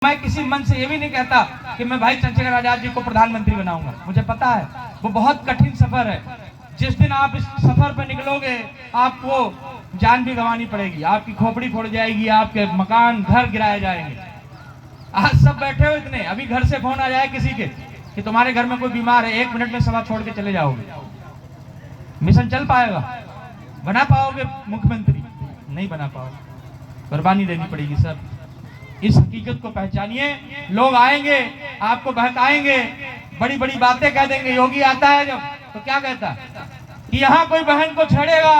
मैं किसी मन से ये भी नहीं कहता कि मैं भाई चंद्रशेखर आजाद जी को प्रधानमंत्री बनाऊंगा। मुझे पता है वो बहुत कठिन सफर है। जिस दिन आप इस सफर पर निकलोगे आपको जान भी गंवानी पड़ेगी, आपकी खोपड़ी फोड़ जाएगी, आपके मकान घर गिराए जाएंगे। आज सब बैठे हो इतने, अभी घर से फोन आ जाए किसी के कि तुम्हारे घर में कोई बीमार है, 1 मिनट में सभा छोड़ के चले जाओगे। मिशन चल पाएगा? बना पाओगे मुख्यमंत्री? नहीं बना पाओगे, कुर्बानी देनी पड़ेगी। सब इस हकीकत को पहचानिए। लोग आएंगे आपको बहकाएंगे, बड़ी बड़ी बातें कह देंगे। योगी आता है जब तो क्या कहता है कि यहाँ कोई बहन को छेड़ेगा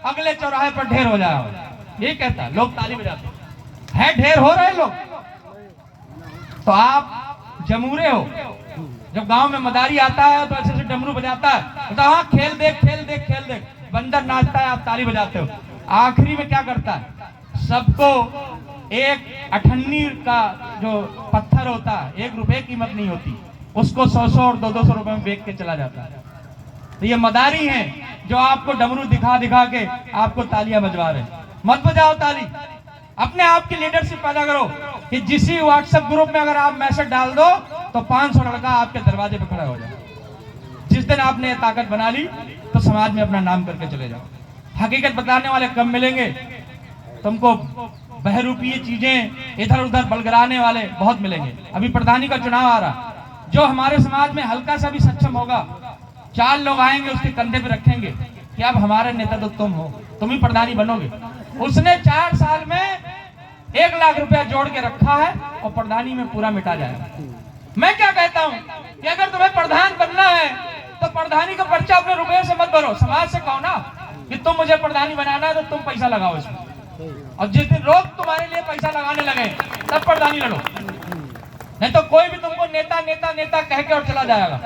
अगले चौराहे पर ढेर हो जाएगा, ये कहता है। लोग ताली बजाते हैं, ढेर हो रहे लोग। तो आप जमूरे हो। जब गांव में मदारी आता है तो ऐसे से डमरू बजाता है, तो हाँ खेल देख खेल देख खेल देख, बंदर नाचता है, आप ताली बजाते हो। आखिरी में क्या करता है? सबको एक 98 का जो पत्थर होता है, 1 रुपए कीमत नहीं होती, उसको 100-100 और 200-200 रुपए में बेच के चला जाता है। तो ये मदारी हैं जो आपको डमरू दिखा दिखा के आपको तालियां बजवा रहे हैं। मत बजाओ ताली, अपने आप की लीडरशिप पैदा करो कि जिसी व्हाट्सएप ग्रुप में अगर आप मैसेज डाल दो तो 500 लड़का आपके दरवाजे पे खड़ा हो जाए। जिस दिन आपने ये ताकत बना ली तो समाज में अपना नाम करके चले जाओ। हकीकत बताने वाले कम मिलेंगे, तुमको बहरूपीय चीजें इधर उधर बलगराने वाले बहुत मिलेंगे। अभी प्रधानी का चुनाव आ रहा, जो हमारे समाज में हल्का सा भी सक्षम होगा, 4 लोग आएंगे उसके कंधे पे रखेंगे कि अब हमारे नेता तो तुम हो, तुम ही प्रधानी बनोगे। उसने 4 साल में 1 लाख रुपया जोड़ के रखा है और प्रधानी में पूरा मिटा जाएगा। मैं क्या कहता हूँ कि अगर तुम्हें प्रधान बनना है तो प्रधानी का पर्चा अपने रुपये से मत भरो, समाज से कहो ना कि तुम मुझे प्रधानी बनाना है तो तुम पैसा लगाओ इसमें। और जिस दिन लोग तुम्हारे लिए पैसा लगाने लगे तब प्रधानी लड़ो, नहीं तो कोई भी तुमको नेता नेता नेता कह के और चला जाएगा।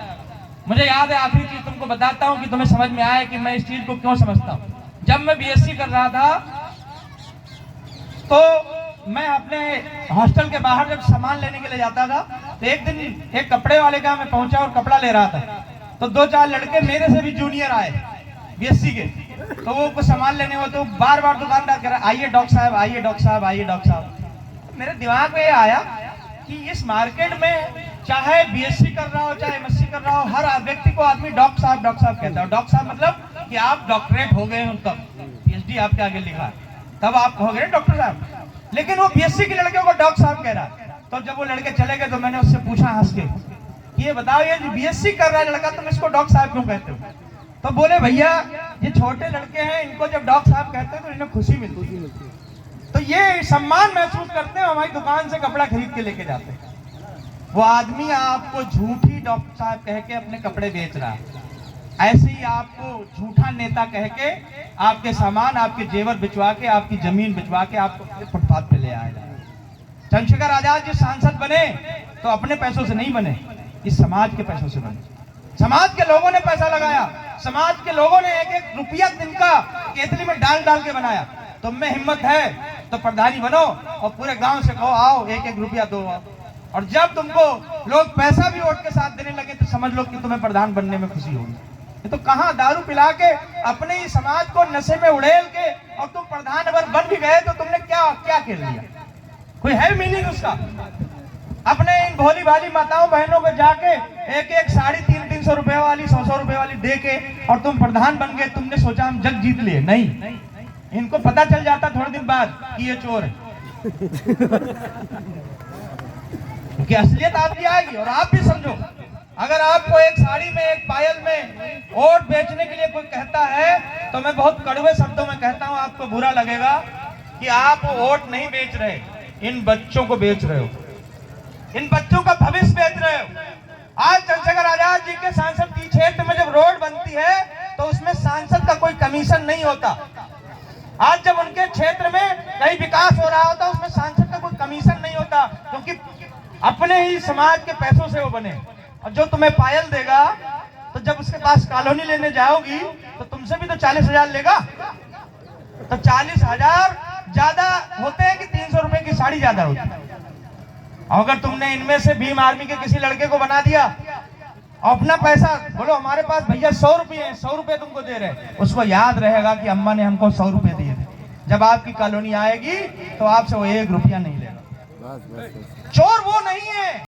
मुझे याद है, आखिरी चीज तुमको बताता हूँ कि तुम्हें समझ में आए कि मैं इस चीज को क्यों समझता हूँ। जब मैं बीएससी कर रहा था तो मैं अपने हॉस्टल के बाहर जब सामान लेने के लिए जाता था तो एक दिन एक कपड़े वाले का मैं पहुंचा और कपड़ा ले रहा था, तो 2-4 लड़के मेरे से भी जूनियर आए बीएससी के, तो वो कुछ सामान लेने हो तो बार बार दुकानदार कह रहा आइए डॉक्टर साहब, आइए डॉक्टर साहब, आइए डॉक्टर साहब। मेरे दिमाग में ये आया कि इस मार्केट में चाहे बीएससी कर रहा हो चाहे एमएससी कर रहा हो, हर व्यक्ति को आदमी डॉक्टर साहब कहता है। डॉक्टर साहब मतलब कि आप डॉक्टरेट हो गए हो, तब पीएचडी आपके आगे लिखा है, तब आप हो गए डॉक्टर साहब। लेकिन वो बीएससी के लड़के को डॉक्टर साहब कह रहा है। तो जब वो लड़के चले गए तो मैंने उससे पूछा हंस के, ये बताओ ये बीएससी कर रहा है लड़का, तुम इसको डॉक्टर साहब क्यों कहते हो? तो बोले भैया ये छोटे लड़के हैं, इनको जब डॉक्टर साहब कहते हैं तो इन्हें खुशी मिलती है, तो ये सम्मान महसूस करते हैं, हमारी दुकान से कपड़ा खरीद के लेके जाते हैं। वो आदमी आपको झूठी डॉक्टर साहब कह के अपने कपड़े बेच रहा है, ऐसे ही आपको झूठा नेता कह के आपके सामान, आपके जेवर बिचवा के, आपकी जमीन बिचवा के आपको फुटपाथ पे ले आएगा। चंद्रशेखर आजाद जी सांसद बने तो अपने पैसों से नहीं बने, इस समाज के पैसों से बने। समाज के लोगों ने पैसा लगाया, समाज के लोगों ने 1-1 रुपया दिन का केतली में डाल डाल के बनाया। तुम में हिम्मत है तो प्रधानी बनो और पूरे गांव से कहो आओ 1-1 रुपया दो। और जब तुमको लोग पैसा भी वोट के साथ देने लगे तो समझ लो कि तुम्हें प्रधान बनने में खुशी होगी। तो कहाँ दारू पिला के अपने ही समाज को नशे में उड़ेल के और तुम प्रधान अगर बन भी गए तो तुमने क्या क्या खेल लिया? कोई है मीनिंग उसका? अपने इन भोली भाली माताओं बहनों को जाके 1-1 साड़ी 300-300 रुपए वाली 100-100 रुपए वाली दे के और तुम प्रधान बन गए, तुमने सोचा हम जग जीत लिए? नहीं, इनको पता चल जाता थोड़े दिन बाद कि ये चोर है। क्योंकि असलियत आपकी आएगी। और आप भी समझो, अगर आपको एक साड़ी में एक पायल में वोट बेचने के लिए कोई कहता है तो मैं बहुत कड़वे शब्दों में कहता हूं, आपको बुरा लगेगा कि आप वोट नहीं बेच रहे, इन बच्चों को बेच रहे हो, इन बच्चों का भविष्य बेच रहे हो। आज चंद्रशेखर आजाद जी के सांसद की क्षेत्र में जब रोड बनती है तो उसमें सांसद का कोई कमीशन नहीं होता। आज जब उनके क्षेत्र में कहीं विकास हो रहा होता उसमें सांसद का कोई कमीशन नहीं होता, क्योंकि अपने ही समाज के पैसों से वो बने। और जो तुम्हें पायल देगा तो जब उसके पास कॉलोनी लेने जाओगी तो तुमसे भी तो 40,000 लेगा। तो 40,000 ज्यादा होते हैं कि 300 रुपए की साड़ी ज्यादा होती है? अगर तुमने इनमें से भीम आर्मी के किसी लड़के को बना दिया और अपना पैसा बोलो हमारे पास भैया 100 रुपये हैं, 100 रुपये तुमको दे रहे, उसको याद रहेगा कि अम्मा ने हमको 100 रुपये दिए थे। जब आपकी कॉलोनी आएगी तो आपसे वो 1 रुपया नहीं लेगा। चोर वो नहीं है